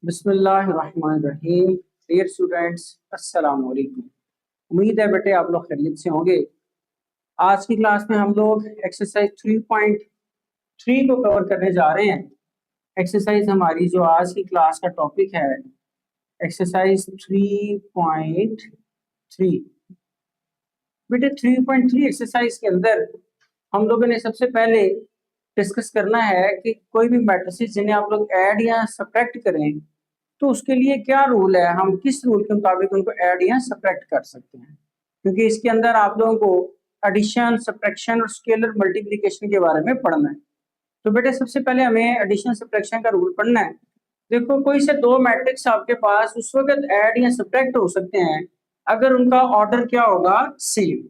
बिस्मिल्लाहिर्रहमानिर्रहीम। Dear students, अस्सलाम वालेकुम। उम्मीद है बेटे आप लोग खैरियत से होंगे। आज की क्लास में हम लोग एक्सरसाइज 3.3 को कवर करने जा रहे हैं। एक्सरसाइज हमारी जो आज की क्लास का टॉपिक है एक्सरसाइज 3.3। बेटे 3.3 एक्सरसाइज के अंदर हम लोगों ने सबसे पहले डिस्कस करना है कि कोई भी मैट्रिसेस जिन्हें आप लोग ऐड या सब्ट्रैक्ट करें तो उसके लिए क्या रूल है, हम किस रूल के मुताबिक उनको ऐड या सब्ट्रैक्ट कर सकते हैं, क्योंकि इसके अंदर आप लोगों को एडिशन, सब्ट्रैक्शन और स्केलर मल्टीप्लिकेशन के बारे में पढ़ना है। तो बेटे सबसे पहले हमें एडिशन सब्ट्रैक्शन का रूल पढ़ना है। देखो, कोई से दो मैट्रिक्स आपके पास उस वक्त ऐड या सब्ट्रैक्ट हो सकते हैं अगर उनका ऑर्डर क्या होगा, सेम।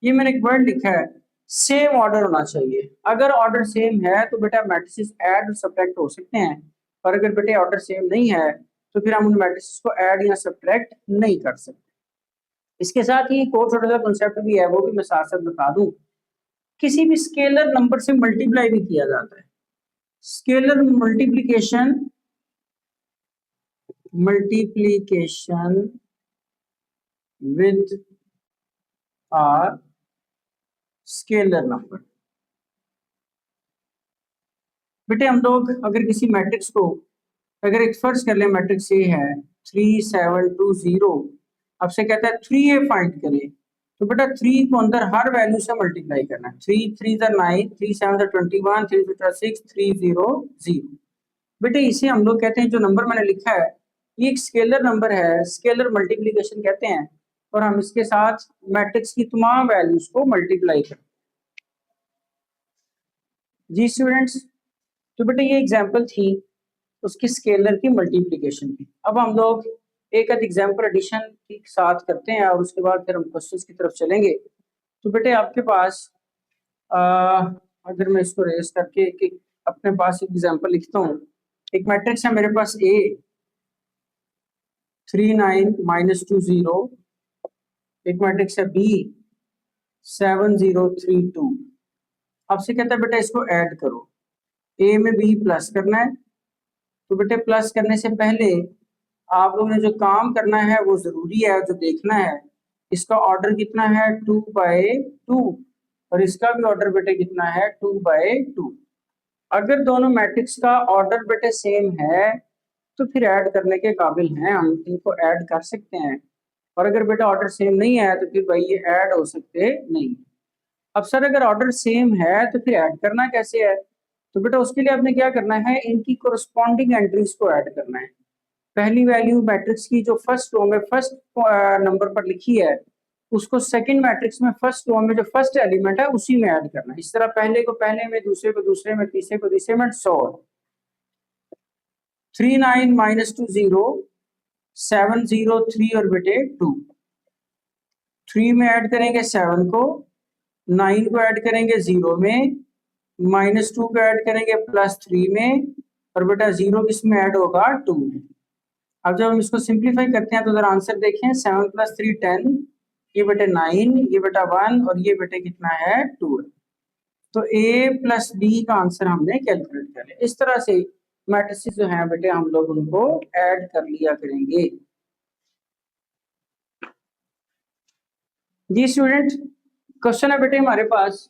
ये मैंने एक वर्ड लिखा है, सेम ऑर्डर होना चाहिए। अगर ऑर्डर सेम है तो बेटा मैट्रिसेस ऐड और सब्ट्रैक्ट हो सकते हैं, और अगर बेटे ऑर्डर सेम नहीं है तो फिर हम उन मैट्रिसेस को ऐड या सब्ट्रैक्ट नहीं कर सकते। इसके साथ ही एक और छोटा सा कॉन्सेप्ट भी है, वो भी मैं साथ साथ बता दूं। किसी भी स्केलर नंबर से मल्टीप्लाई भी किया जाता है। Scalar multiplication multiplication with a scalar number. बेटे हम लोग अगर किसी मैट्रिक्स को, अगर एक फर्ज कर ले मैट्रिक्स ए है 3720, आपसे कहता है 3a फाइंड करें, तो बेटा 3 को अंदर हर वैल्यू से मल्टीप्लाई करना है। 3 3 9, 3 7 21, 3 6 300। बेटे इसे हम लोग कहते हैं, जो नंबर मैंने लिखा है ये एक स्केलर नंबर है, स्केलर मल्टीप्लिकेशन कहते हैं, और हम इसके साथ मैट्रिक्स की तमाम वैल्यूज को मल्टीप्लाई करते हैं। जी स्टूडेंट्स, तो बेटे ये एग्जांपल थी उसकी स्केलर की मल्टीप्लिकेशन की। अब हम लोग एक आध एग्जांपल एडिशन के साथ करते हैं और उसके बाद फिर हम क्वेश्चंस की तरफ चलेंगे। तो बेटे आपके पास आ, अगर मैं इसको रेस करके अपने पास एक एग्जांपल लिखता हूँ। एक मैट्रिक्स है मेरे पास ए 39-20, एक मैट्रिक्स है बी 7032। आपसे कहता है बेटा इसको ऐड करो, ए में बी प्लस करना है। तो बेटे प्लस करने से पहले आप लोगों ने जो काम करना है वो जरूरी है, जो देखना है इसका ऑर्डर कितना है 2/2, और इसका भी ऑर्डर बेटे कितना है 2/2। अगर दोनों मैट्रिक्स का ऑर्डर बेटे सेम है तो फिर ऐड करने के काबिल हैं, हम इनको ऐड कर सकते हैं। और अगर बेटा ऑर्डर सेम नहीं है तो फिर भाई ये ऐड हो सकते नहीं। अब सर अगर ऑर्डर सेम है तो फिर ऐड करना कैसे है? तो बेटा उसके लिए आपने क्या करना है, इनकी कोरस्पॉन्डिंग एंट्रीज को ऐड करना है। पहली वैल्यू मैट्रिक्स की जो फर्स्ट रो में फर्स्ट नंबर पर लिखी है उसको सेकंड मैट्रिक्स में फर्स्ट रो में जो फर्स्ट एलिमेंट है उसी में ऐड करना है। इस तरह पहले को पहले में, दूसरे को दूसरे में, तीसरे को तीसरे में, 39-20 703 और बेटे 2। 3 में ऐड करेंगे 7 को, 9 को ऐड करेंगे 0 में, -2 को ऐड करेंगे +3 में, और बेटा 0 किस में ऐड होगा 2 में। अब जब हम इसको सिंप्लीफाई करते हैं तो जरा आंसर देखें, 7 + 3 10, ये बेटे 9, ये बेटा 1, और ये बेटे कितना है 2 है। तो ए प्लस बी का आंसर हमने कैलकुलेट कर लिया। इस तरह से मैट्रिसेस जो हैं बेटे हम लोग उनको ऐड कर लिया करेंगे। जी स्टूडेंट, क्वेश्चन है बेटे हमारे पास,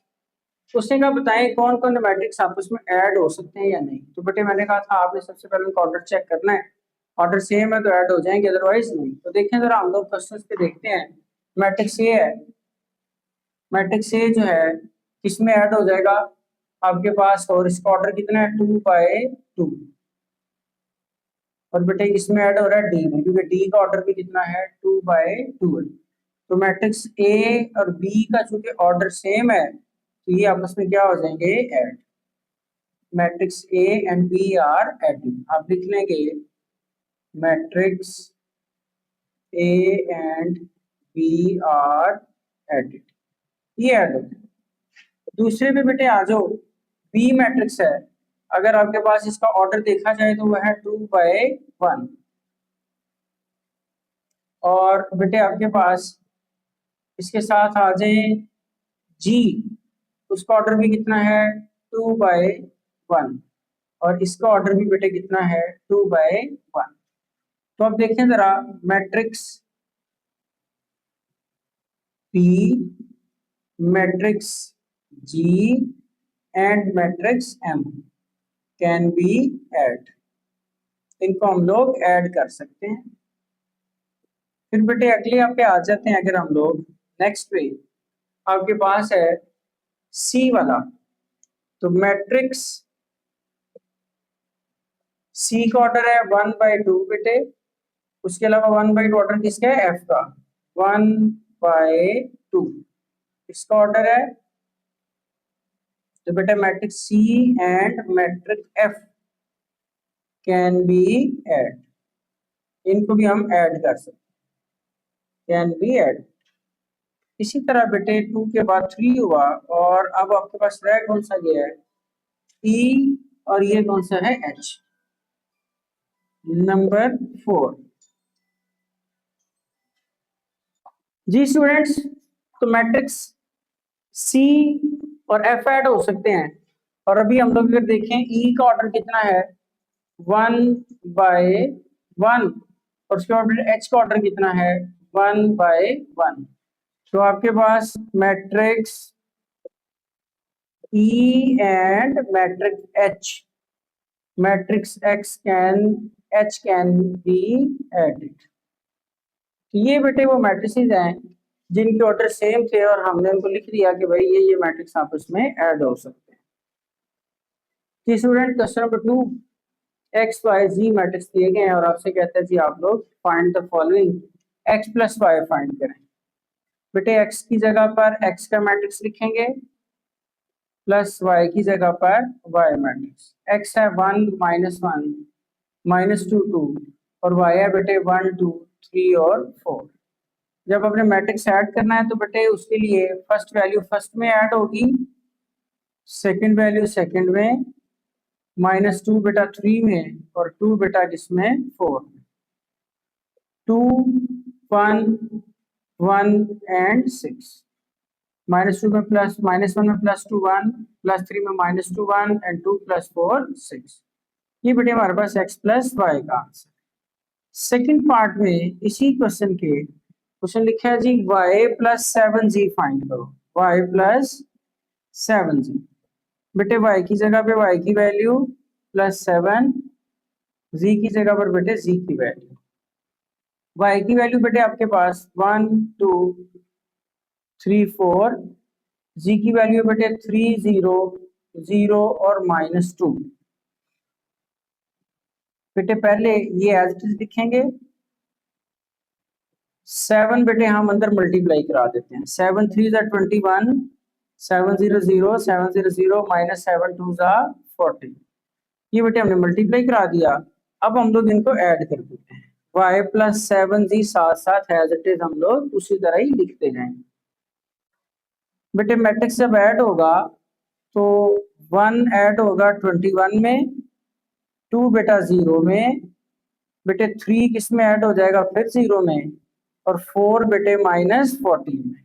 उसने कहा बताएं कौन कौन मैट्रिक्स आपस में ऐड हो सकते हैं या नहीं। तो बेटे मैंने कहा था आपने सबसे पहले उनका ऑर्डर चेक करना है, ऑर्डर सेम है तो ऐड हो जाएंगे, अदरवाइज नहीं। तो देखें जरा हम लोग क्वेश्चन पे देखते हैं। मैट्रिक्स ए है, मैट्रिक्स ए जो है किसमें ऐड हो जाएगा आपके पास, और इसका ऑर्डर कितना है 2/2, और बेटे इसमें ऐड हो रहा है डी में, क्योंकि डी का ऑर्डर भी कितना है 2/2 है। तो मैट्रिक्स ए और बी का चूंकि ऑर्डर सेम है तो ये आपस में क्या हो जाएंगे, add. Matrix A and B are adding. आप लिख लेंगे matrix A and B are added, ये ऐड हो गया। दूसरे पे बेटे आ जाओ, बी मैट्रिक्स है, अगर आपके पास इसका ऑर्डर देखा जाए तो वह है 2/1, और बेटे आपके पास इसके साथ आ जाए जी, उसका ऑर्डर भी कितना है 2/1, और इसका ऑर्डर भी बेटे कितना है 2/1। तो अब देखें जरा matrix P, matrix G and matrix M can be add, इनको हम लोग ऐड कर सकते हैं। फिर बेटे अगले आप पे आ जाते हैं, अगर हम लोग नेक्स्ट पे आपके पास है सी वाला, तो मैट्रिक्स सी का ऑर्डर है 1/2 बेटे, उसके अलावा 1/2 ऑर्डर किसका है एफ का, 1/2 इसका ऑर्डर है। तो बेटा matrix C and matrix F can be add, इनको भी हम ऐड कर सकते हैं, कैन बी ऐड। इसी तरह बेटे 2 के बाद 3 हुआ, और अब आपके पास रह कौन सा गया है ई, और ये कौन सा है एच, नंबर 4। जी स्टूडेंट्स, तो मैट्रिक्स सी और एफ ऐड हो सकते हैं, और अभी हम लोग अगर देखें ई का ऑर्डर कितना है 1/1, और उसके ऑर्डर एच का ऑर्डर कितना है 1/1। तो आपके पास matrix E and matrix H, matrix X can H can be added. ये बेटे वो मैट्रिसेस हैं जिनके ऑर्डर सेम थे, और हमने उनको लिख दिया कि भाई ये मैट्रिक्स आपस में ऐड हो सकते हैं। जी student, question number 2, X Y Z matrix दिए गए हैं और आपसे कहते हैं जी आप लोग find the following X plus Y find करें। बेटे एक्स की जगह पर एक्स का मैट्रिक्स लिखेंगे, प्लस वाई की जगह पर वाई मैट्रिक्स। एक्स है 1 -1 -2 2, और वाई है बेटे 1 2 3 और 4। जब अपने मैट्रिक्स ऐड करना है तो बेटे उसके लिए फर्स्ट वैल्यू फर्स्ट में ऐड होगी, सेकंड वैल्यू सेकंड में, -2 बेटा 3 में, और 2 बेटा किसमें 4 में। 2 1 1 एंड 6, -2 में प्लस -1 में +2 1, +3 में -2 1 एंड 2 + 4 6। ये बेटे हमारे पास x प्लस वाई का आंसर। सेकंड पार्ट में इसी क्वेश्चन के क्वेश्चन लिखा है जी y + 7z फाइंड करो, y + 7z। बेटे y की जगह पे y की वैल्यू +7, z की जगह पर बेटे z की वैल्यू। y की वैल्यू बेटे आपके पास 1 2 3 4, z की वैल्यू बेटे 3 0 0 और -2। बेटे पहले ये एज इट इज लिखेंगे, 7 बेटे हम अंदर मल्टीप्लाई करा देते हैं, 7 3 = 21, 7 0 0 7 0 0 -7 2 = 40। ये बेटे हमने मल्टीप्लाई करा दिया। अब हम लोग इनको ऐड कर देते हैं, y + 7z साथ साथ एज इट इज हम लोग उसी तरह ही लिखते जाएंगे। बेटे मैट्रिक्स जब ऐड होगा तो 1 ऐड होगा 21 में, 2 बेटा 0 में, बेटे 3 किस में ऐड हो जाएगा फिर 0 में, और 4 बेटे -14 में।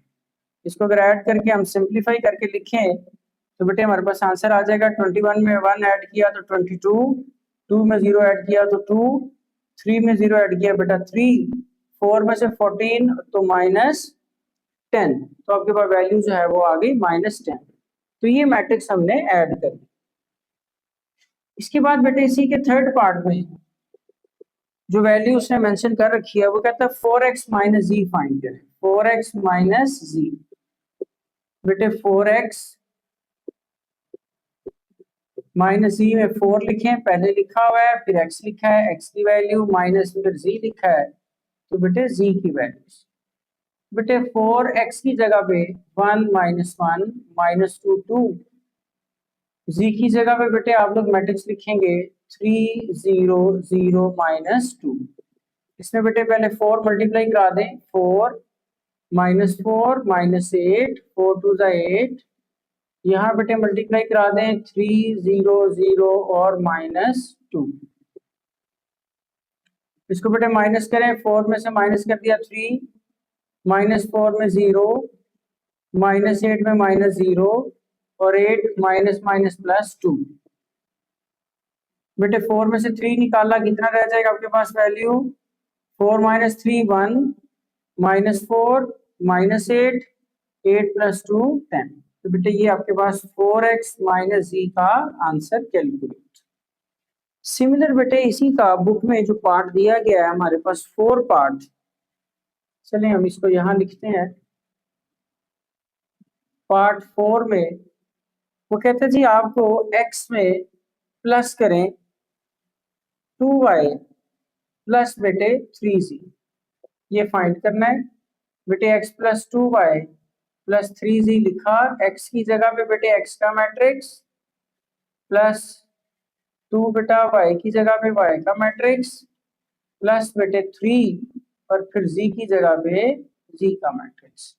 इसको अगर ऐड करके हम सिंप्लीफाई करके लिखें तो बेटे हमारे पास आंसर आ जाएगा, 21 में 1 ऐड किया तो 22, 2 में 0 ऐड किया तो 2, 3 में 0 ऐड किया बेटा 3, 4 में से 14 तो -10, तो आपके पास वैल्यू जो है वो आ गई -10। तो ये मैट्रिक्स हमने ऐड कर दी। इसके बाद बेटे इसी के थर्ड पार्ट में जो वैल्यू उसने मेंशन कर रखी है वो कहता है 4x - z फाइंड करें, 4x - z। बेटे 4x -z में 4 लिखें, पहले लिखा हुआ है, फिर x लिखा है, x की वैल्यू माइनस फिर z लिखा है, तो बेटे z की वैल्यू। बेटे 4x की जगह पे 1 -1 -2 2, z की जगह पे बेटे आप लोग मैट्रिक्स लिखेंगे 3 0 0 -2। इसमें बेटे पहले 4 मल्टीप्लाई करा दें, 4 -4 -8, 4 2 = 8। यहाँ बेटे मल्टीप्लाई करा दें 3 0 0 और -2। इसको बेटे माइनस करें, 4 में से माइनस कर दिया 3, -4 में 0, -8 में -0, और 8 माइनस +2। बेटे 4 में से 3 निकाला, कितना रह जाएगा आपके पास value? 4 minus 3 1, minus 4 minus 8, 8 plus 2 10। तो बेटे ये आपके पास 4x माइनस z का आंसर कैलकुलेट। सिमिलर बेटे इसी का बुक में जो पार्ट दिया गया है हमारे पास 4 पार्ट, चलें हम इसको यहाँ लिखते हैं। पार्ट 4 में वो कहते हैं जी आपको x में प्लस करें 2y प्लस बेटे 3z, ये फाइंड करना है। बेटे x plus 2y plus 3z लिखा, x की जगह पे बेटे x का मैट्रिक्स प्लस 2 बेटा y की जगह पे y का मैट्रिक्स प्लस बेटे 3 और फिर z की जगह पे z का मैट्रिक्स।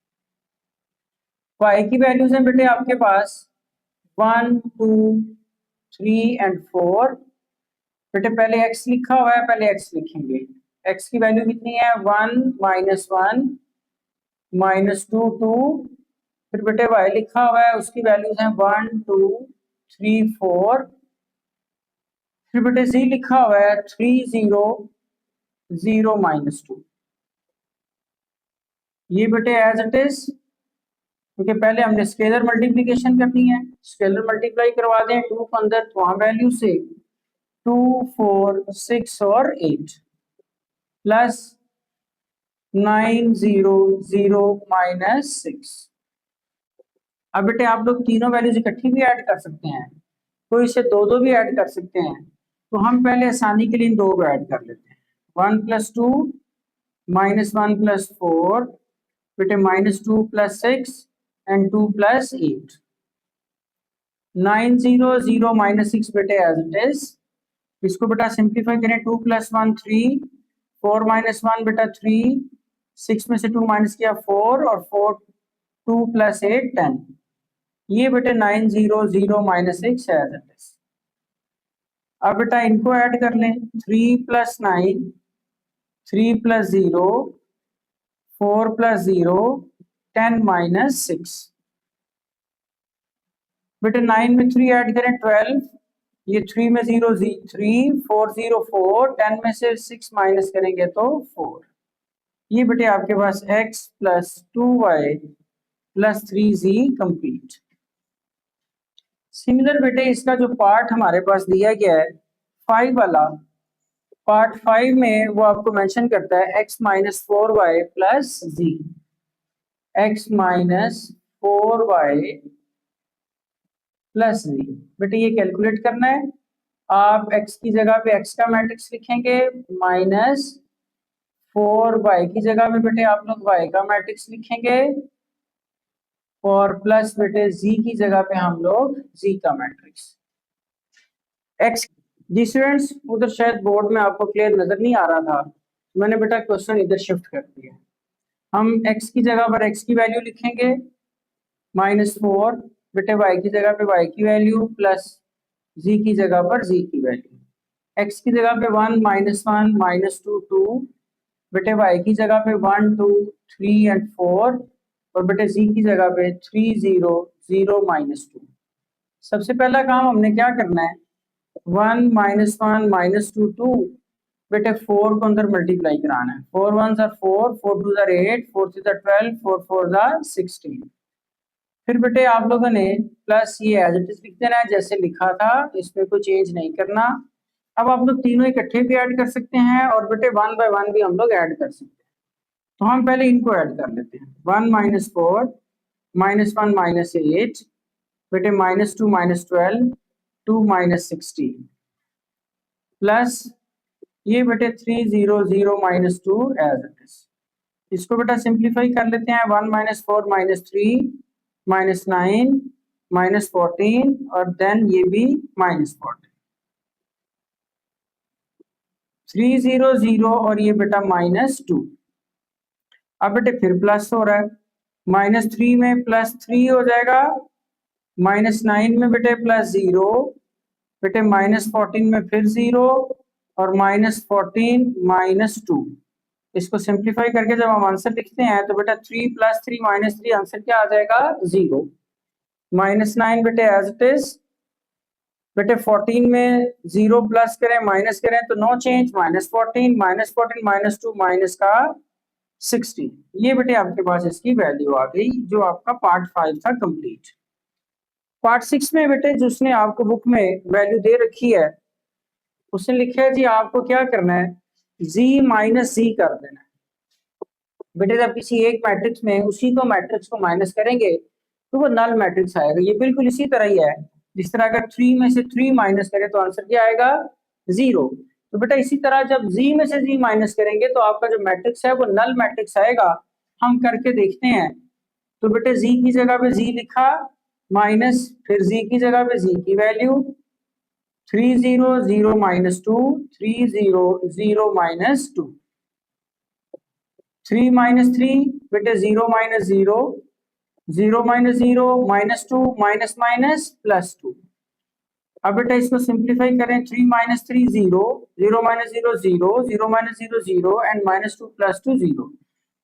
y की वैल्यूज हैं बेटे आपके पास 1 2 3 एंड 4। बेटे पहले x लिखा हुआ है, पहले x लिखेंगे। x की वैल्यू कितनी है? 1 माइनस 1 माइनस 2 2। फिर बेटे y लिखा हुआ है, उसकी वैल्यूज हैं 1 2 3 4। फिर बेटे z लिखा हुआ है 3 0 0 माइनस 2। ये बेटे एज इट इज, क्योंकि पहले हमने स्केलर मल्टीप्लिकेशन करनी है, स्केलर मल्टीप्लाई करवा दें 2 को अंदर, तो वहां वैल्यू से 2 4 6 और 8 प्लस 9 0 0 माइनस 6। अब बेटे आप लोग तीनों वैल्यूज इकट्ठी भी ऐड कर सकते हैं, कोई इसे दो दो भी ऐड कर सकते हैं। तो हम पहले आसानी के लिए इन दो को ऐड कर लेते हैं। 1 प्लस 2 माइनस 1 प्लस 4, बेटे minus 2 plus 6 and 2 plus 8। 9 0 0 minus 6 बेटे एज इट इज। इसको बेटा सिंप्लीफाई करें, 2 प्लस 1 3, 4 माइनस 1 बेटा 3, 6 में से 2 माइनस किया 4 और 4 2 प्लस 8 10। ये बेटे 9 0 0 माइनस 6 एज इट इज। अब बेटा इनको ऐड कर लें, 3 प्लस 9, 3 प्लस 0, 4 प्लस 0 10 माइनस 6। बेटे 9 में 3 ऐड करें 12, ये 3 में 0 3, 4 0 4, 10 में से 6 माइनस करेंगे तो 4। ये बेटे आपके पास x plus 2y plus 3z complete. Similar बेटे इसका जो पार्ट हमारे पास दिया गया है 5 वाला, पार्ट 5 में वो आपको मेंशन करता है x minus 4y plus z, x minus 4y plus z। बेटे ये कैलकुलेट करना है। आप x की जगह पे x का मैट्रिक्स लिखेंगे, माइनस 4y की जगह पे बेटे आप लोग y का मैट्रिक्स लिखेंगे और प्लस बेटे z की जगह पे हम लोग z का मैट्रिक्स। x जी स्टूडेंट्स, उधर शायद बोर्ड में आपको क्लियर नजर नहीं आ रहा था, मैंने बेटा क्वेश्चन इधर शिफ्ट कर दिया। हम x की जगह पर x की वैल्यू लिखेंगे, माइनस 4 बेटे y की जगह पे y की वैल्यू प्लस z की जगह पर z की वैल्यू। x की जगह पे 1 माइनस 1 माइनस 2 2, बेटे y की जगह पे 1 2 3 एंड 4 और बेटे z की जगह पे 3 0 0 माइनस 2। सबसे पहला काम हमने क्या करना है, 1 माइनस 1 माइनस 2 2, बेटे 4 को अंदर मल्टीप्लाई कराना है। 4 1 आर 4, 4 2 आर 8, 4 3 आर 12, 4 4 आर 16। फिर बेटे आप लोगों ने प्लस ये एज इट इज लिख देना है जैसे लिखा था, इसमें कोई चेंज नहीं करना। अब आप लोग तीनों इकट्ठे भी ऐड कर सकते हैं और बेटे 1 बाय 1 भी हम लोग ऐड कर सकते हैं। तो हम पहले इनको ऐड कर लेते हैं। 1 माइनस 4 माइनस 1 माइनस 8, बेटे माइनस 2 माइनस 12, 2 माइनस 16 प्लस ये बेटे 3 0 0 माइनस 2 एज इट इज। इसको बेटा सिंप्लीफाई कर लेते हैं। 1 माइनस 4 माइनस 3 माइनस 9 माइनस 14 और देन ये भी माइनस 14, 3 0 0 और ये बेटा माइनस 2। अब बेटे फिर प्लस हो रहा है, माइनस 3 में प्लस 3 हो जाएगा, माइनस 9 में बेटे प्लस 0, बेटे माइनस 14 में फिर 0 और माइनस 14 माइनस 2। इसको सिंप्लीफाई करके जब हम आंसर लिखते हैं तो बेटा 3 प्लस 3 माइनस 3 आंसर क्या आ जाएगा 0। माइनस 9 बेटे एज इट इज, बेटे 14 में 0 प्लस करें माइनस करें तो नो चेंज, -14 -2 माइनस का 16। ये बेटे आपके पास इसकी वैल्यू आ गई, जो आपका पार्ट 5 था कंप्लीट। पार्ट 6 में बेटे जिसने आपको बुक में वैल्यू दे रखी है, उसने लिखा है जी आपको क्या करना है, z माइनस z कर देना है। बेटे जब किसी एक मैट्रिक्स में उसी को मैट्रिक्स को माइनस करेंगे तो वो नल मैट्रिक्स आएगा। ये बिल्कुल इसी तरह ही है, जिस तरह अगर 3 में से 3 माइनस करें तो आंसर क्या आएगा, 0। तो बेटा इसी तरह जब z में से z माइनस करेंगे तो आपका जो मैट्रिक्स है वो नल मैट्रिक्स आएगा। हम करके देखते हैं। तो बेटे z की जगह पे z लिखा, माइनस फिर z की जगह पे z की वैल्यू 3 0 0 -2 3 0 0 -2 3 -3 बेटे 0 -0 0 -0 -2 माइनस माइनस प्लस 2। अब बेटा इसको सिंप्लीफाई करें, 3 -3 0 0 -0 0 0 -0 0 एंड -2 प्लस 2 0।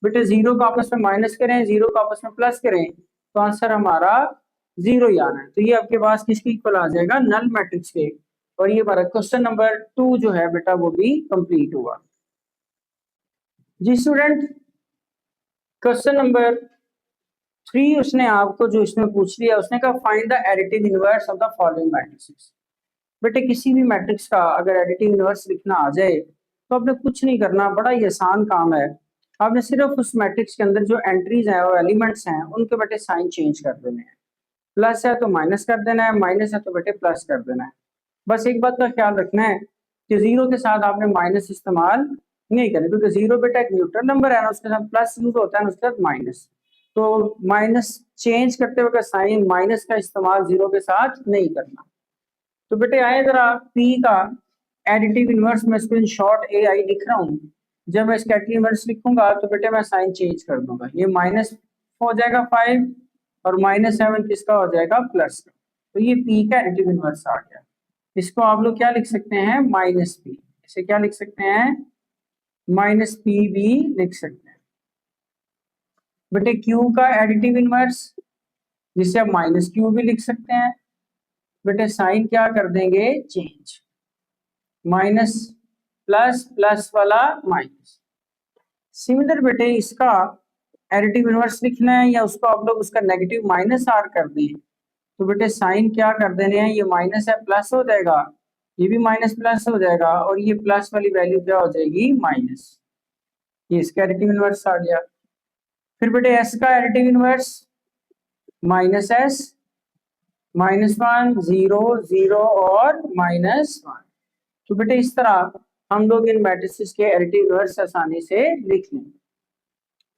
बेटे जीरो को आपस में माइनस करें, जीरो को आपस में प्लस करें तो आंसर हमारा 0 ही आना है। तो ये आपके पास किसके इक्वल आ जाएगा, नल मैट्रिक्स के। और ये हमारा क्वेश्चन नंबर 2 जो है बेटा वो भी कंप्लीट हुआ। जी स्टूडेंट, क्वेश्चन नंबर 3 उसने आपको जो इसमें पूछ लिया, उसने कहा find the additive inverse of the following matrices. बेटे किसी भी मैट्रिक्स का अगर एडिटिव इनवर्स लिखना आ जाए तो आपने कुछ नहीं करना, बड़ा ही आसान काम है। आपने सिर्फ उस मैट्रिक्स के अंदर जो एंट्रीज हैं और एलिमेंट्स हैं उनके बेटे साइन चेंज कर देने हैं। प्लस है तो माइनस कर देना है, माइनस है तो बेटे प्लस कर देना है। बस एक बात का ख्याल रखना है कि जीरो के साथ आपने माइनस इस्तेमाल नहीं करना, क्योंकि जीरो बेटा एक न्यूट्रल नंबर है ना, उसके साथ प्लस यूज होता है, उसके साथ माइनस। तो माइनस चेंज करते हुए साइन माइनस का इस्तेमाल जीरो के साथ नहीं करना। तो बेटे आए जरा पी का एडिटिव इनवर्स, में इसको इन शॉर्ट ए आई लिख रहा हूँ। जब मैं इसका एडिटिव इनवर्स लिखूंगा तो बेटे मैं साइन चेंज कर दूंगा, ये माइनस हो जाएगा 5 और -7 किसका हो जाएगा, प्लस का। तो ये पी का एडिटिव इनवर्स आ गया। इसको आप लोग क्या लिख सकते हैं, माइनस पी। इसे क्या लिख सकते हैं, माइनस पी भी लिख सकते हैं। बेटे क्यू का एडिटिव इनवर्स, जिसे आप माइनस क्यू भी लिख सकते हैं। बेटे साइन क्या कर देंगे, चेंज, माइनस प्लस प्लस वाला माइनस। सिमिलर बेटे इसका एडिटिव इनवर्स लिखना है या उसको आप लोग उसका नेगेटिव माइनस आर कर दें तो बेटे साइन क्या कर देने हैं, ये माइनस है प्लस हो जाएगा, ये भी माइनस प्लस हो जाएगा और ये प्लस वाली वैल्यू क्या हो जाएगी, माइनस। ये इसका एडिटिव इनवर्स आ गया। फिर बेटे एस का एडिटिव इनवर्स, माइनस एस, -1 0 0 और -1। तो बेटे इस तरह हम लोग इन मैट्रिसेस के एडिटिव इनवर्स आसानी से लिख लें।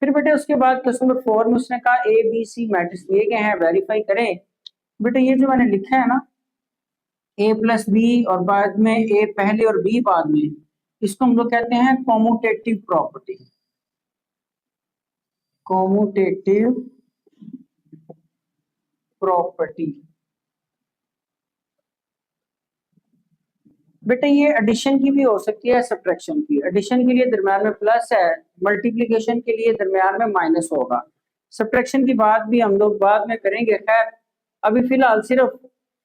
फिर बेटे उसके बाद क्वेश्चन नंबर 4 में उसने कहा ए बी सी मैट्रिक्स दिए गए हैं, वेरीफाई करें। बेटे ये जो मैंने लिखा है ना, ए प्लस बी और बाद में ए पहले और बी बाद में, इसको हम लोग कहते हैं कॉम्यूटेटिव प्रॉपर्टी। Commutative property. बेटे ये एडिशन की भी हो सकती है, सब्ट्रैक्शन की। एडिशन के लिए दरम्यान में प्लस है, मल्टीप्लिकेशन के लिए दरम्यान में माइनस होगा। सब्ट्रैक्शन की बात भी हम लोग बाद में करेंगे। खैर अभी फिलहाल सिर्फ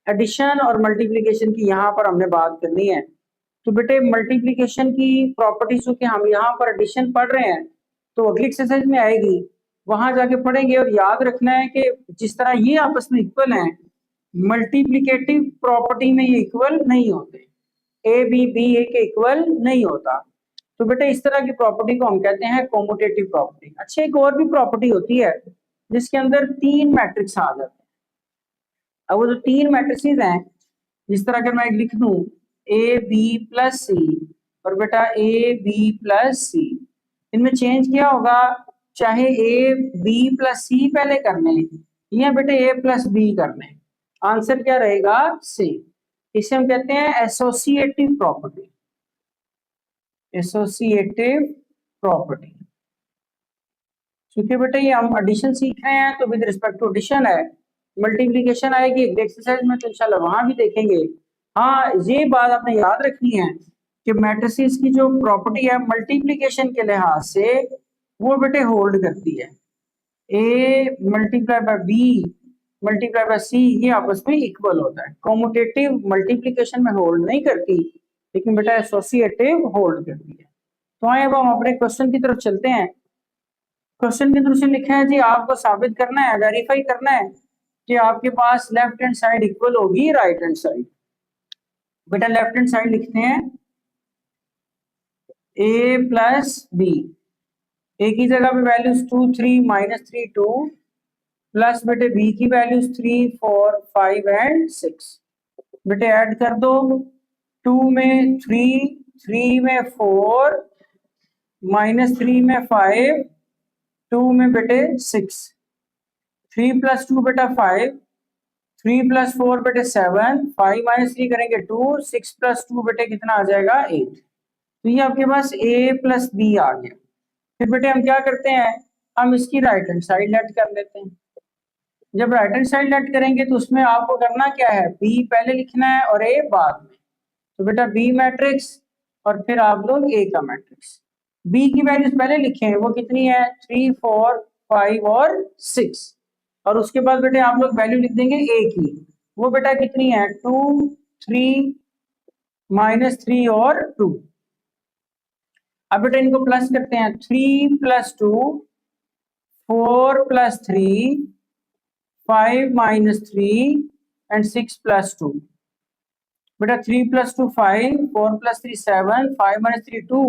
एडिशन और मल्टीप्लिकेशन की यहाँ पर हमने बात करनी है। तो बेटे मल्टीप्लिकेशन की प्रॉपर्टीज चूंकि हम यहाँ पर एडिशन पढ़ रहे हैं तो अगली एक्सरसाइज में आएगी, वहां जाके पढ़ेंगे। और याद रखना है कि जिस तरह ये आपस में इक्वल हैं, मल्टीप्लिकेटिव प्रॉपर्टी में ये इक्वल नहीं होते, ए बी बी ए के इक्वल नहीं होता। तो बेटे इस तरह की प्रॉपर्टी को हम कहते हैं कॉम्यूटेटिव प्रॉपर्टी। अच्छा एक और भी प्रॉपर्टी होती है जिसके अंदर 3 मैट्रिक्स आ जाते हैं। अब वो जो 3 मैट्रिसेस हैं, जिस तरह अगर मैं लिख दूं ए बी प्लस सी और बेटा ए बी प्लस सी, इनमें चेंज क्या होगा, चाहे ए बी प्लस सी पहले करने या बेटे ए प्लस बी करने, आंसर क्या रहेगा, सेम। इसे हम कहते हैं एसोसिएटिव प्रॉपर्टी। Associative property. क्योंकि बेटा ये हम एडिशन सीख रहे हैं तो विद रिस्पेक्ट टू एडिशन है, मल्टीप्लिकेशन आएगी एक्सरसाइज में तो इंशाल्लाह वहां भी देखेंगे। हाँ ये बात आपने याद रखनी है कि मैट्रिसेस की जो प्रॉपर्टी है मल्टीप्लिकेशन के लिहाज से वो बेटे होल्ड करती है। A multiply by B multiply by C, ये आपस में इक्वल होता है। कॉम्यूटेटिव मल्टीप्लिकेशन में होल्ड नहीं करती, लेकिन बेटा एसोसिएटिव होल्ड करती है। तो आए अब हम अपने क्वेश्चन की तरफ चलते हैं। क्वेश्चन के अंदर लिखा है जी, आपको साबित करना है, वेरीफाई करना है कि आपके पास लेफ्ट हैंड साइड इक्वल होगी राइट हैंड साइड। बेटा लेफ्ट हैंड साइड लिखते हैं a प्लस बी, ए की जगह पे वैल्यूज 2 3 -3 2 प्लस बेटे बी की वैल्यूज 3 4 5 एंड 6। बेटे ऐड कर दो, 2 में 3, 3 में 4, -3 में 5, 2 में बेटे 6, 3 + 2 बेटा 5, 3 + 4 बेटे 7, 5 - 3 करेंगे 2, 6 + 2 बेटे कितना आ जाएगा 8। तो ये आपके पास a प्लस बी आ गया। फिर बेटे हम क्या करते हैं, हम इसकी राइट हैंड साइड लेट कर लेते हैं। जब राइट हैंड साइड लेट करेंगे तो उसमें आपको करना क्या है, b पहले लिखना है और a बाद में। तो बेटा b मैट्रिक्स और फिर आप लोग a का मैट्रिक्स। b की वैल्यूज पहले लिखे हैं, वो कितनी है 3 4 5 और 6, और उसके बाद बेटे आप लोग वैल्यू लिख देंगे a की, वो बेटा कितनी है 2 3 -3 और 2। अब बेटा इनको प्लस करते हैं, 3 + 2 4 + 3 5 -3 एंड 6 + 2। बेटा 3 + 2 5, 4 + 3 7, 5 - 3 2,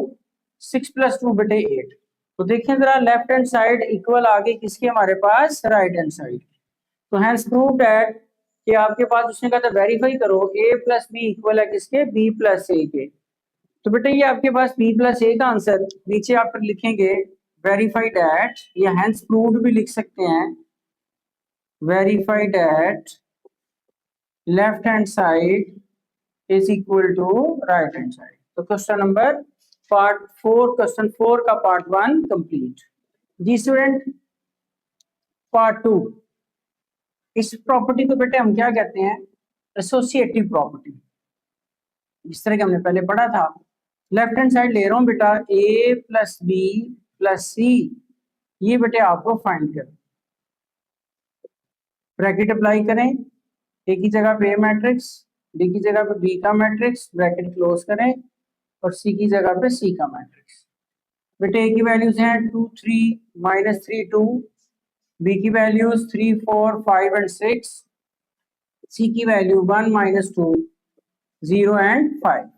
6 + 2 बेटे 8। तो देखिए जरा लेफ्ट हैंड साइड इक्वल आ गई किसके, हमारे पास राइट हैंड साइड। तो हैंस प्रूव दैट कि आपके पास उसने कहा था वेरीफाई करो a + b इक्वल है किसके, b + a के। तो बेटा ये आपके पास b + a का आंसर नीचे आप लिखेंगे वेरीफाई दैट, या हैंस प्रूव्ड भी लिख सकते हैं, verify that left hand side is equal to right hand side. तो क्वेश्चन नंबर पार्ट 4, क्वेश्चन 4 का पार्ट 1 कंप्लीट। जी स्टूडेंट, पार्ट 2, इस प्रॉपर्टी को बेटे हम क्या कहते हैं, एसोसिएटिव प्रॉपर्टी। जिस तरह के हमने पहले पढ़ा था, लेफ्ट हैंड साइड ले रहा हूं बेटा a + b + c, ये बेटे आपको फाइंड करें। ब्रैकेट अप्लाई करें, a की जगह पे a मैट्रिक्स, b की जगह पे b का मैट्रिक्स, ब्रैकेट क्लोज करें, और c की जगह पे c का मैट्रिक्स। बेटे a की वैल्यूज हैं 2 3 -3 2, b की वैल्यूज 3 4 5 एंड 6, c की वैल्यू 1 -2 0 एंड 5।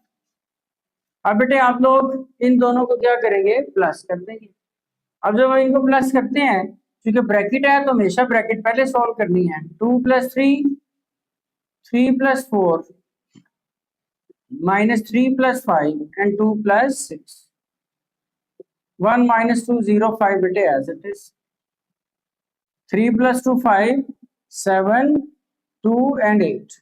अब बेटे आप लोग इन दोनों को क्या करेंगे, प्लस कर देंगे। अब जब हम इनको प्लस करते हैं, क्योंकि ब्रैकेट है तो हमेशा ब्रैकेट पहले सॉल्व करनी है। 2 + 3, 3 + 4, -3 + 5 एंड 2 + 6, 1 -2 0 5 बेटे एज इट इज। 3 + 2 5, 7 2 एंड 8,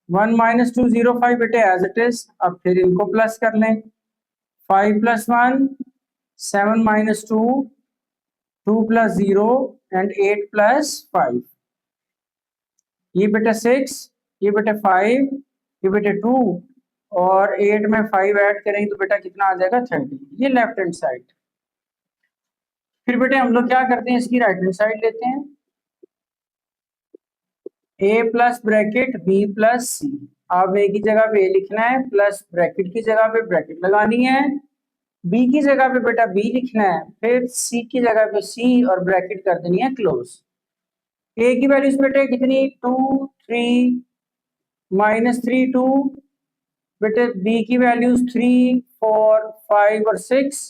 1 -2 0 5 बेटे एज इट इज। अब फिर इनको प्लस कर लें, 5 + 1 7 -2 2 + 0 एंड 8 + 5, ये बेटा 6, ये बेटा 5, ये बेटा 2, और 8 में 5 ऐड करेंगे तो बेटा कितना आ जाएगा 30। ये लेफ्ट हैंड साइड। फिर बेटे हम लोग क्या करते हैं, इसकी राइट हैंड साइड लेते हैं, a plus bracket b + c। अब a की जगह पे a लिखना है, प्लस ब्रैकेट की जगह पे ब्रैकेट लगानी है, b की जगह पे बेटा b लिखना है, फिर c की जगह पे c और ब्रैकेट कर देनी है क्लोज। a की वैल्यूज बेटे कितनी 2 3 -3 2, बेटे b की वैल्यूज 3 4 5 और 6,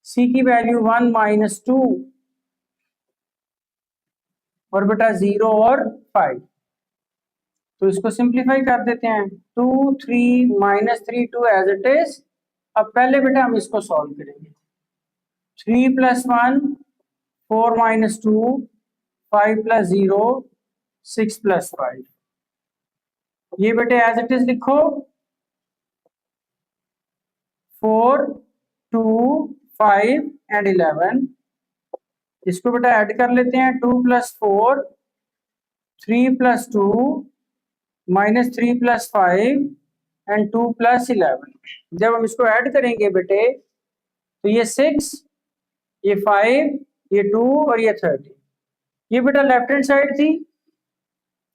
c की वैल्यू 1 -2 और बेटा 0 और 5। तो इसको सिंप्लीफाई कर देते हैं, 2 3 -3 2 एज इट इज। अब पहले बेटा हम इसको सॉल्व करेंगे, 3 + 1 4 -2 5 + 0 6 + 5, ये बेटे एज इट इज लिखो, 4 2 5 एंड 11। इसको बेटा ऐड कर लेते हैं, 2 + 4 3 + 2 -3 + 5 एंड 2 + 11। जब हम इसको ऐड करेंगे बेटे तो ये 6, ये 5, ये 2 और ये 30। ये बेटा लेफ्ट हैंड साइड थी,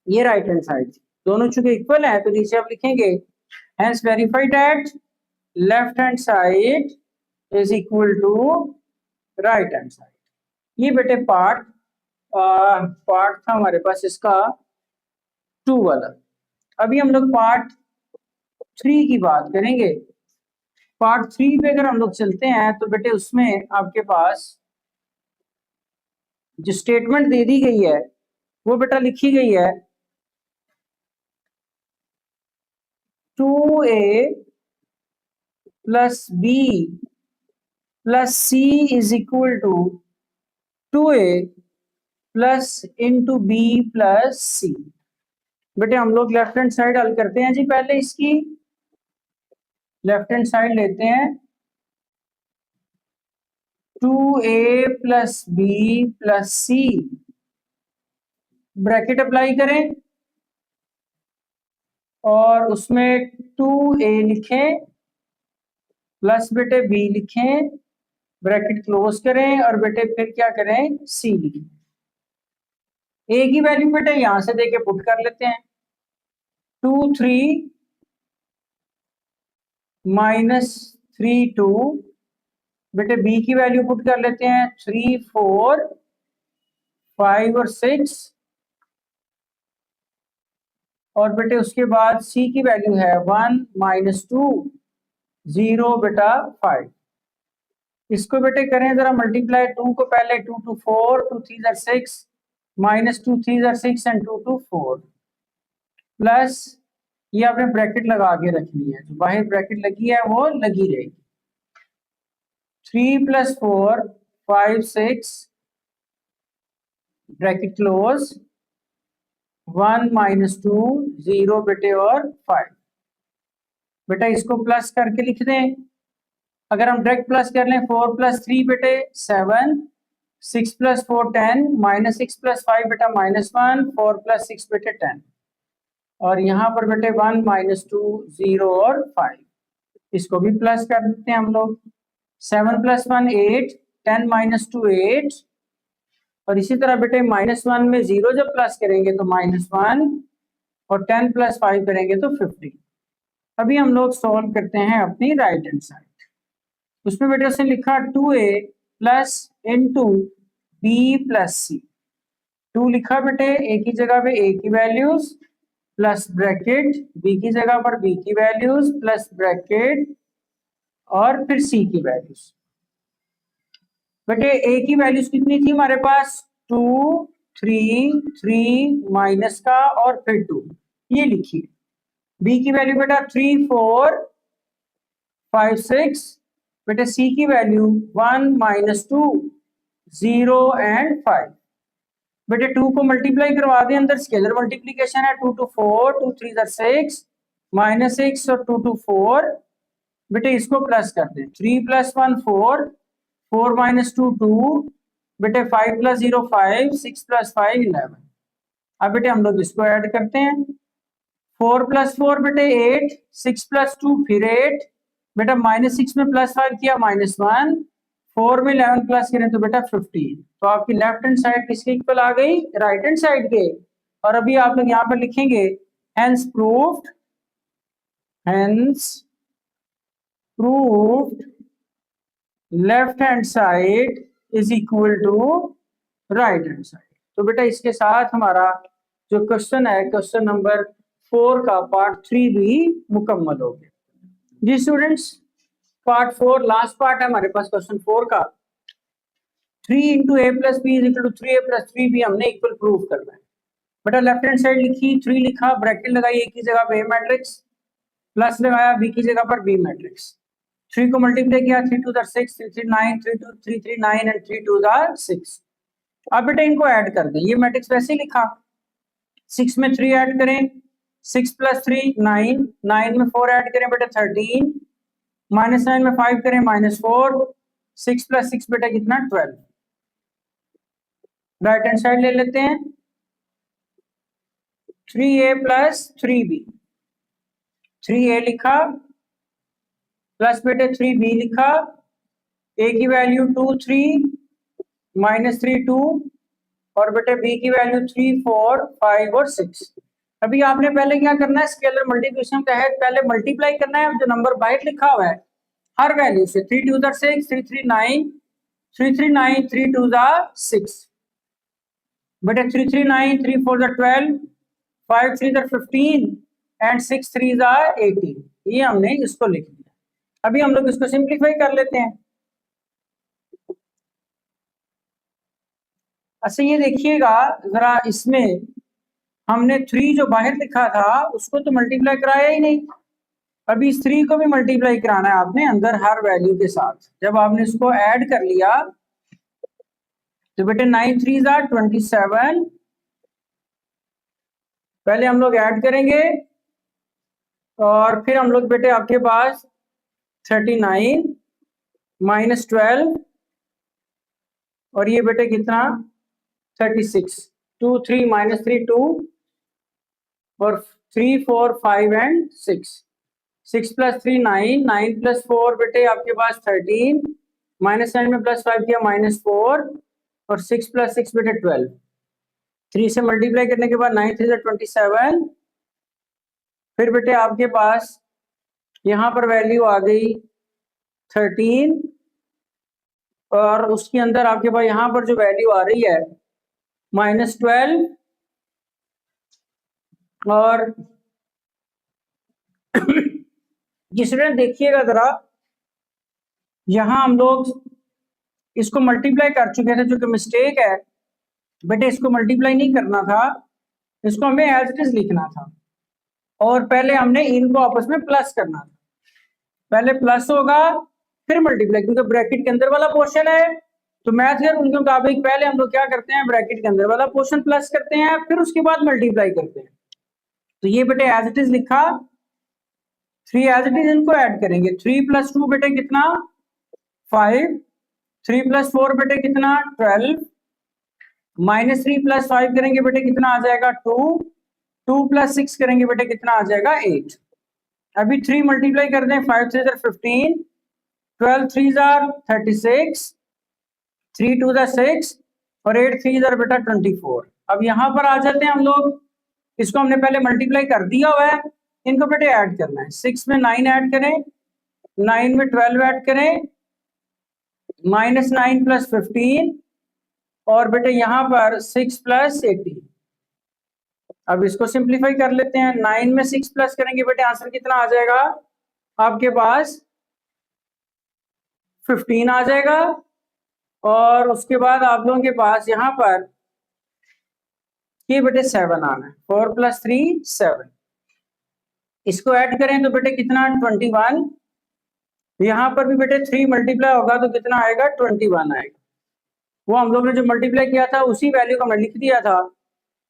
ये राइट हैंड साइड थी, दोनों चूंकि इक्वल है तो नीचे आप लिखेंगे hence verified at left hand side is equal to right hand side. ये बेटे पार्ट था हमारे पास इसका 2 वाला। अभी हम लोग पार्ट 3 की बात करेंगे। पार्ट 3 पे अगर हम लोग चलते हैं तो बेटे उसमें आपके पास जो स्टेटमेंट दे दी गई है वो बेटा लिखी गई है 2a plus b plus c is equal to 2a plus into B plus C. बेटे हम लोग लेफ्ट हैंड साइड हल करते हैं जी। पहले इसकी लेफ्ट हैंड साइड लेते हैं 2a प्लस बी प्लस सी, ब्रैकेट अप्लाई करें और उसमें 2a लिखें प्लस बेटे b लिखें, ब्रैकेट क्लोज करें और बेटे फिर क्या करें c लिखें। a की वैल्यू बेटे यहां से देके पुट कर लेते हैं 2 3 माइनस 3 2, बेटे b की वैल्यू पुट कर लेते हैं 3 4 5 और 6, और बेटे उसके बाद c की वैल्यू है 1 माइनस 2 0 बेटा 5। इसको बेटे करें जरा मल्टीप्लाई, 2 को पहले 2 2 4 2 3 jar 6 minus 2 3 jar 6 and 2 2 4 plus ये आपने ब्रैकेट लगा के रखनी है, जो बाहर ब्रैकेट लगी है वो लगी रहेगी। 3 प्लस 4 5 6 ब्रैकेट क्लोज 1 माइनस 2 0 बेटे और 5। बेटा इसको प्लस करके लिख दें। अगर हम डायरेक्ट प्लस कर लें 4 प्लस 3 बेटे 7, 6 प्लस 4 10, माइनस 6 प्लस 5 बेटा माइनस 1, 4 प्लस 6 बेटे 10, और यहाँ पर बेटे 1 माइनस 2 0 और 5। इसको भी प्लस कर देते हैं हम लोग। 7 प्लस 1 8, 10 माइनस 2 8, और इसी तरह बेटे माइनस 1 में 0 जब प्लस करेंगे तो माइनस 1, और 10 प्लस 5 करेंगे तो 50। अभी हम लोग सॉल्व करते हैं अपनी राइट हैंड साइड। उसमें बेटे उसने लिखा 2a plus into B plus C. 2 लिखा बेटे a की जगह पे a की वैल्यूज प्लस ब्रैकेट, b की जगह पर b की वैल्यूज प्लस ब्रैकेट और फिर c की वैल्यूज। बेटे a की वैल्यूज कितनी थी हमारे पास 2 3 3 माइनस का और फिर 2, ये लिखिए। b की वैल्यू बेटा 3 4 5 6, बेटे c की वैल्यू 1 माइनस 2 0 एंड 5। बेटे 2 को मल्टीप्लाई करवा दें, अंदर स्केलर मल्टीप्लीकेशन है 2 2 4 2 3 6 माइनस 6 और 2 2 4। बेटे इसको प्लस कर दें 3 प्लस 1 4 4 माइनस 2 2, बेटे 5 प्लस 0 5 6 प्लस 5 11। अब बेटे हम लोग इसको ऐड करते हैं 4 प्लस 4 बेटे 8, 6 प्लस 2 फिर 8, बेटा माइनस 6 में प्लस 5 किया माइनस 1, 4 में 11 प्लस करें तो बेटा 15। तो आपकी लेफ्ट हैंड साइड किसके इक्वल आ गई, राइट हैंड साइड के। और अभी आप लोग यहाँ पर लिखेंगे hence proved, hence proved left hand side is equal to right hand side. तो बेटा इसके साथ हमारा जो क्वेश्चन है, क्वेश्चन नंबर 4 का पार्ट 3 भी मुकम्मल हो गया जी स्टूडेंट्स। पार्ट 4 लास्ट पार्ट है हमारे पास क्वेश्चन 4 का। 3 into A plus B is equal to 3a plus 3b हमने इक्वल प्रूव करना है। बेटा लेफ्ट हैंड साइड लिखी, 3 लिखा, ब्रैकेट लगाई, a की जगह पे a मैट्रिक्स, प्लस लगाया b की जगह पर b मैट्रिक्स। 3 को मल्टीप्लाई किया 3 2 6 3 3 9 3 2 3 3 9 एंड 3 2 6। अब बेटा इनको ऐड कर दें, ये मैट्रिक्स वैसे ही लिखा, 6 में 3 ऐड करें 6 प्लस 3 9, 9 में 4 ऐड करें बेटा 13, माइनस 9 में 5 करें माइनस 4, 6 प्लस 6 बेटा कितना 12। राइट हैंड साइड ले लेते हैं 3a प्लस 3b, 3a लिखा प्लस बेटे 3b लिखा, a की वैल्यू 2 3 माइनस 3 2 और बेटे बी की वैल्यू 3, 4, 5 और 6। अभी आपने पहले क्या करना है, स्केलर मल्टीप्लिकेशन का है, पहले मल्टीप्लाई करना है जो नंबर बाहर लिखा हुआ है हर वैल्यू से। 3 2 6, 3 3 9, 3 3 9, 3 2 6, बेटे 3 3 9, 3 4 12, 5 3 15 एंड 6 3 18। ये हमने इसको लिख दिया। अभी हम लोग इसको सिंप्लीफाई कर लेते हैं। अच्छा ये देखिएगा जरा, इसमें हमने 3 जो बाहर लिखा था उसको तो मल्टीप्लाई कराया ही नहीं। अभी इस 3 को भी मल्टीप्लाई कराना है आपने अंदर हर वैल्यू के साथ। जब आपने इसको ऐड कर लिया तो बेटे 9 3 27, पहले हम लोग ऐड करेंगे और फिर हम लोग बेटे आपके पास 39 माइनस 12 और ये बेटे कितना 36, 2 3 माइनस 3 2 और 3 4 5 एंड 6, 6 प्लस 3 9, 9 प्लस 4 बेटे आपके पास 13, माइनस 9 में प्लस 5 किया -4 और 6 प्लस 6 बेटे 12। 3 से मल्टीप्लाई करने के बाद 9 3 27, फिर बेटे आपके पास यहाँ पर वैल्यू आ गई 13 और उसके अंदर आपके पास यहाँ पर जो वैल्यू आ रही है -12 और जिसमें देखिएगा जरा, यहाँ हम लोग इसको मल्टीप्लाई कर चुके थे जो कि मिस्टेक है बेटे। इसको मल्टीप्लाई नहीं करना था, इसको हमें एज इट इज लिखना था और पहले हमने इनको आपस में प्लस करना था। पहले प्लस होगा फिर मल्टीप्लाई, क्योंकि ब्रैकेट के अंदर वाला पोर्शन है। तो मैथ के रूल के मुताबिक पहले हम लोग क्या करते हैं, ब्रैकेट के अंदर वाला पोर्शन प्लस करते हैं फिर उसके बाद मल्टीप्लाई करते हैं। तो ये बेटे एज इट इज लिखा, 3 एज इट इज इनको ऐड करेंगे। 3 प्लस 2 बेटे कितना 5, 3 प्लस 4 बेटे कितना 12, माइनस 3 प्लस 5 करेंगे बेटे कितना आ जाएगा 2, 2 प्लस 6 करेंगे बेटे कितना आ जाएगा 8। अभी 3 मल्टीप्लाई कर दें, 5 3 15, 12 3 36, 3 2 6 और 8 3 बेटा 24। अब यहाँ पर आ जाते हैं हम लोग, इसको हमने पहले मल्टीप्लाई कर दिया हुआ है, इनको बेटे ऐड करना है। 6 में 9 ऐड करें, 9 में 12 ऐड करें, -9 प्लस 15 और बेटे यहाँ पर 6 प्लस 18। अब इसको सिंप्लीफाई कर लेते हैं। 9 में 6 प्लस करेंगे बेटे आंसर कितना आ जाएगा आपके पास 15 आ जाएगा और उसके बाद आप लोगों के पास यहाँ पर ये बेटे 7 आना है। 4 प्लस 3 7, इसको ऐड करें तो बेटे कितना 21। यहाँ पर भी बेटे 3 मल्टीप्लाई होगा तो कितना आएगा 21 आएगा। वो हम लोग ने जो मल्टीप्लाई किया था उसी वैल्यू का मैं लिख दिया था,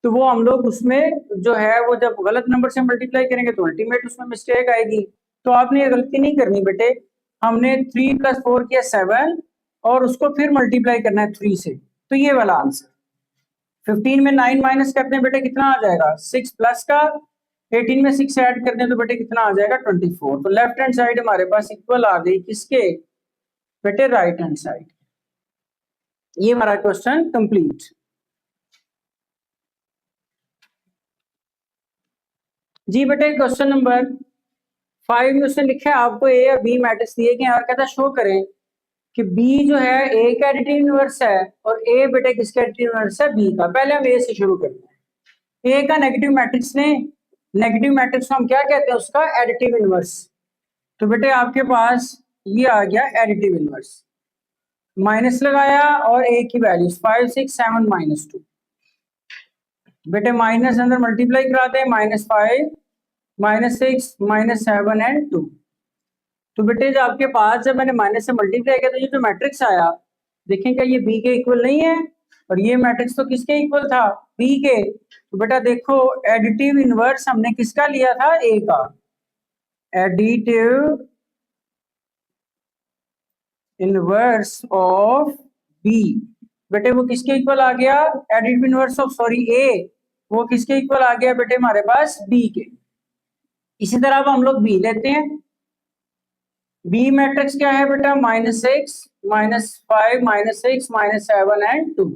तो वो हम लोग उसमें जो है वो जब गलत नंबर से मल्टीप्लाई करेंगे तो अल्टीमेट उसमें मिस्टेक आएगी। तो आपने ये गलती नहीं करनी बेटे। हमने 3 प्लस 4 किया 7 और उसको फिर मल्टीप्लाई करना है 3 से, तो ये वाला आंसर। 15 में 9 माइनस करते हैं बेटे कितना आ जाएगा 6 प्लस का, 18 में 6 ऐड करते हैं तो बेटे कितना आ जाएगा 24। तो लेफ्ट हैंड साइड हमारे पास इक्वल आ गई किसके बेटे, राइट हैंड साइड। ये हमारा क्वेश्चन कंप्लीट। जी बेटे क्वेश्चन नंबर 5 में उसने लिखा है आपको ए या बी मैट्रिक्स दिए गए और कहता शो करें कि बी जो है ए का एडिटिव इनवर्स है और ए बेटे किसका एडिटिव इनवर्स है बी का। पहले हम ए से शुरू करते हैं। ए का नेगेटिव मैट्रिक्स ने, नेगेटिव मैट्रिक्स को हम क्या कहते हैं उसका एडिटिव इनवर्स। तो बेटे आपके पास ये आ गया एडिटिव इनवर्स, माइनस लगाया और ए की वैल्यूज 5 6 7 -2। बेटे माइनस अंदर मल्टीप्लाई कराते हैं, -5 -6 -7 एंड 2। तो बेटे जो आपके पास जब मैंने माइनस से मल्टीप्लाई किया तो ये जो मैट्रिक्स आया देखें क्या ये बी के इक्वल नहीं है, और ये मैट्रिक्स तो किसके इक्वल था बी के। तो बेटा देखो एडिटिव इनवर्स हमने किसका लिया था ए का, एडिटिव इनवर्स ऑफ बी। बेटे वो किसके इक्वल आ गया, एडिटिव इनवर्स ऑफ सॉरी ए, वो किसके इक्वल आ गया बेटे हमारे पास बी के। इसी तरह अब हम लोग बी लेते हैं। बी मैट्रिक्स क्या है बेटा -6 -5 -6 -7 एंड 2।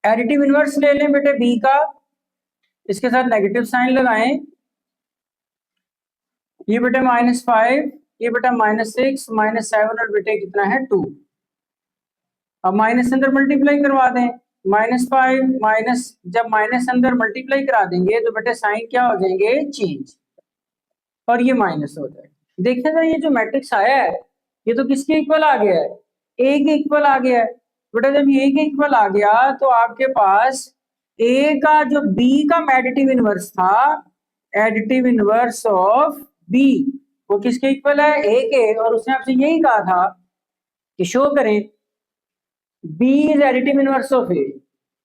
एडिटिव इनवर्स ले लें बेटे बी का, इसके साथ नेगेटिव साइन लगाएं, ये बेटे -5, ये बेटा -6, -7 और बेटे कितना है 2। अब माइनस अंदर मल्टीप्लाई करवा दें, -5 माइनस, जब माइनस अंदर मल्टीप्लाई करा देंगे तो बेटे साइन क्या हो जाएंगे, चेंज, और ये माइनस हो जाएगा। देखिएगा ये जो मैट्रिक्स आया है ये तो किसके इक्वल आ गया है, ए के इक्वल आ गया है। बेटा जब ए के इक्वल आ गया तो आपके पास ए का जो बी का एडिटिव इनवर्स था, एडिटिव इनवर्स ऑफ बी, वो किसके इक्वल है, ए के, और उसने आपसे यही कहा था कि शो करें B is additive inverse of A।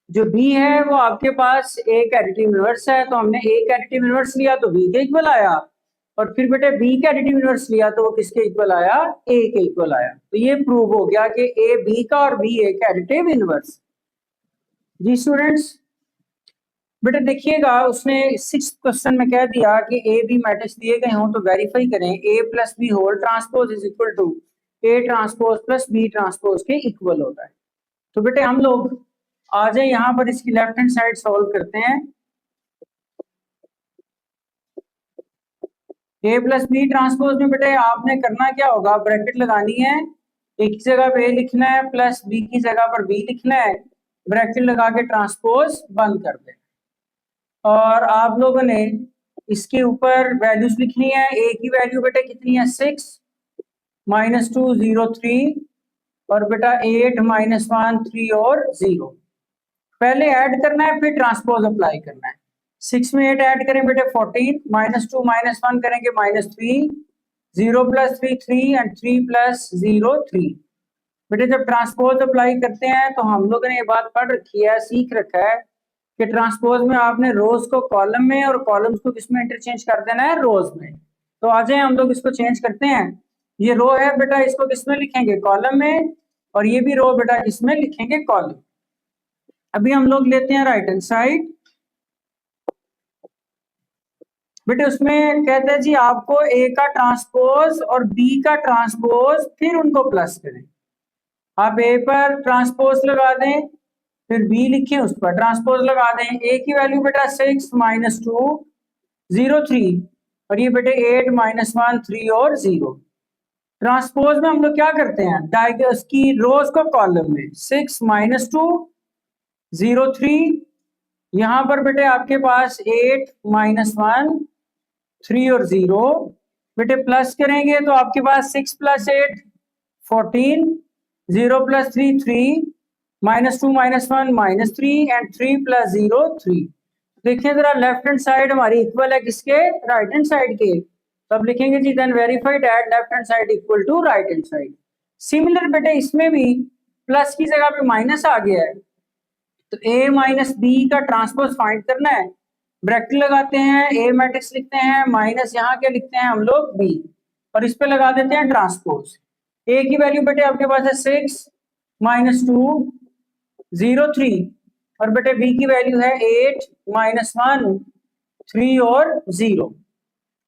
जो B है वो आपके पास A का एडिटिव इनवर्स है, तो हमने A का एडिटिव इनवर्स लिया तो B के इक्वल आया, और फिर बेटे B का एडिटिव इनवर्स लिया तो वो किसके इक्वल आया, A के इक्वल आया। तो ये प्रूव हो गया कि A B का और B A का एडिटिव इनवर्स। जी स्टूडेंट्स, बेटे देखिएगा उसने 6th क्वेश्चन में कह दिया कि ए बी मैट्रिक्स दिए गए हों तो वेरीफाई करें A plus B whole transpose is equal to A transpose plus B transpose के इक्वल होता है। तो बेटे हम लोग आ जाए यहाँ पर, इसकी लेफ्ट हैंड साइड सॉल्व करते हैं। A प्लस बी ट्रांसपोज में बेटे आपने करना क्या होगा, ब्रैकेट लगानी है, एक की जगह पे A लिखना है प्लस B की जगह पर B लिखना है, ब्रैकेट लगा के ट्रांसपोज बंद कर दें, और आप लोगों ने इसके ऊपर वैल्यूज लिखनी है। A की वैल्यू बेटे कितनी है 6, -2 0 3, और बेटा 8 -1 3 और 0। पहले ऐड करना है फिर ट्रांसपोज अप्लाई करना है। 6 में 8 ऐड करें बेटे 14, -2 -1 करेंगे -3, 0 + 3 3 एंड 3 + 0 3। बेटे जब ट्रांसपोज अप्लाई करते हैं तो हम लोगों ने ये बात पढ़ रखी है, सीख रखा है कि ट्रांसपोज में आपने रोज को कॉलम में और कॉलम्स को किसमें इंटरचेंज कर देना है, रोज में। तो आ जाए हम लोग इसको चेंज करते हैं। ये रो है बेटा, इसको किसमें लिखेंगे, कॉलम में, और ये भी रो बेटा किसमें लिखेंगे, कॉलम। अभी हम लोग लेते हैं राइट हैंड साइड। बेटे उसमें कहते हैं जी आपको ए का ट्रांसपोज और बी का ट्रांसपोज फिर उनको प्लस करें। आप ए पर ट्रांसपोज लगा दें, फिर बी लिखें उस पर ट्रांसपोज लगा दें। ए की वैल्यू बेटा 6 -2 0 3, और ये बेटे 8 -1 3 और 0। ट्रांसपोज में हम लोग क्या करते हैं, डायगोनल की रोज को कॉलम में, 6 -2 0 3, यहां पर बेटे आपके पास 8 -1 3 और 0, बेटे प्लस करेंगे तो आपके पास 6 + 8 14, 0 + 3 3, -2 -1 -3 एंड 3 + 0 3। देखिए जरा लेफ्ट हैंड साइड हमारी इक्वल है किसके, राइट हैंड साइड के। तो अब लिखेंगे जी then verified at left hand side equal to right hand side. Similar बेटे इसमें भी प्लस की जगह पे माइनस आ गया है, तो A माइनस बी का ट्रांसपोज फाइंड करना है। ब्रैकेट लगाते हैं, A मैट्रिक्स लिखते हैं, माइनस यहाँ के लिखते हैं हम लोग B, और इस पे लगा देते हैं ट्रांसपोज। A की वैल्यू बेटे आपके पास है 6 -2 0 3, और बेटे B की वैल्यू है 8 -1 3 और 0।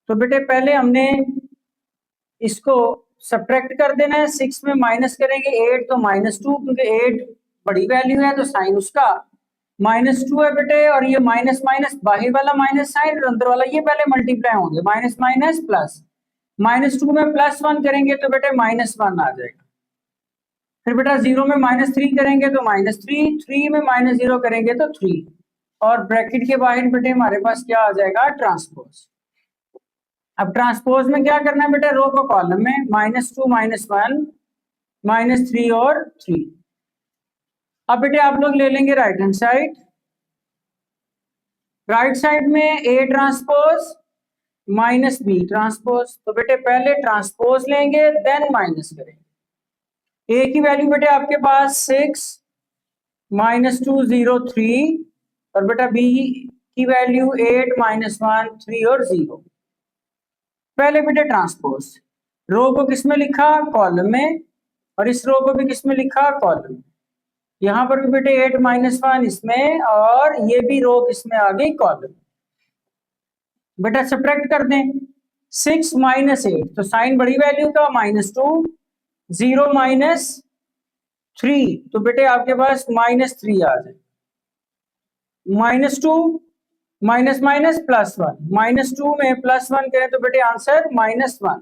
तो बेटे पहले हमने इसको सब्ट्रैक्ट कर देना है, 6 में माइनस करेंगे 8 तो -2, क्योंकि 8 बड़ी वैल्यू है तो साइन उसका -2 है बेटे, और ये माइनस माइनस बाहर वाला माइनस साइन और अंदर वाला ये पहले मल्टीप्लाई होंगे, माइनस माइनस प्लस, -2 में +1 करेंगे तो बेटे -1 आ जाएगा। फिर बेटा 0 में -3 करेंगे तो -3, 3 में -0 करेंगे तो 3, और ब्रैकेट के बाहर बेटे हमारे पास क्या आ जाएगा, ट्रांसपोज। अब ट्रांसपोज में क्या करना है बेटे, रो को कॉलम में, -2 -1 -3 और 3। अब बेटे आप लोग ले लेंगे right hand side. Right side में A ट्रांसपोज -B ट्रांसपोज, तो बेटे पहले ट्रांसपोज लेंगे देन माइनस करेंगे। A की वैल्यू बेटे आपके पास 6 -2 0 3, और बेटा B की वैल्यू 8 -1 3 और 0। पहले बेटे ट्रांसपोज, रो को किसमें लिखा, कॉलम में, और इस रो को भी किसमें लिखा, कॉलम में। यहां पर भी बेटे 8 -1 इसमें, और ये भी रो किसमें आ गई, कॉलम। बेटा सब्ट्रैक्ट कर दें, 6 -8 तो साइन बड़ी वैल्यू का -2, 0 -3 तो बेटे आपके पास -3 आ जाए। -2 माइनस माइनस +1, -2 में +1 करें तो बेटे आंसर -1।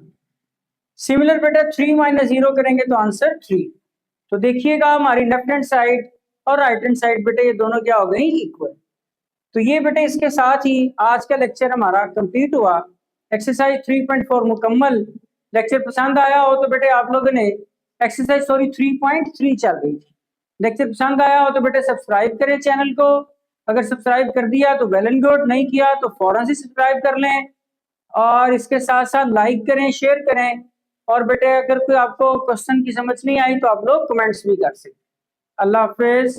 सिमिलर बेटे 3 - 0 करेंगे तो आंसर 3। तो देखिएगा हमारी लेफ्ट हैंड साइड और राइट हैंड साइड बेटे ये दोनों क्या हो गई, इक्वल। तो ये बेटे इसके साथ ही आज का लेक्चर हमारा कंप्लीट हुआ। एक्सरसाइज 3.4 मुकम्मल। लेक्चर पसंद आया हो तो बेटे आप लोगों ने एक्सरसाइज 3.3 चल रही थी। लेक्चर पसंद आया हो तो बेटे सब्सक्राइब करें चैनल को। अगर सब्सक्राइब कर दिया तो वेल एंड गुड, नहीं किया तो फौरन से सब्सक्राइब कर लें और इसके साथ साथ लाइक करें, शेयर करें। और बेटे अगर कोई आपको क्वेश्चन की समझ नहीं आई तो आप लोग कमेंट्स भी कर सकते। अल्लाह हाफिज।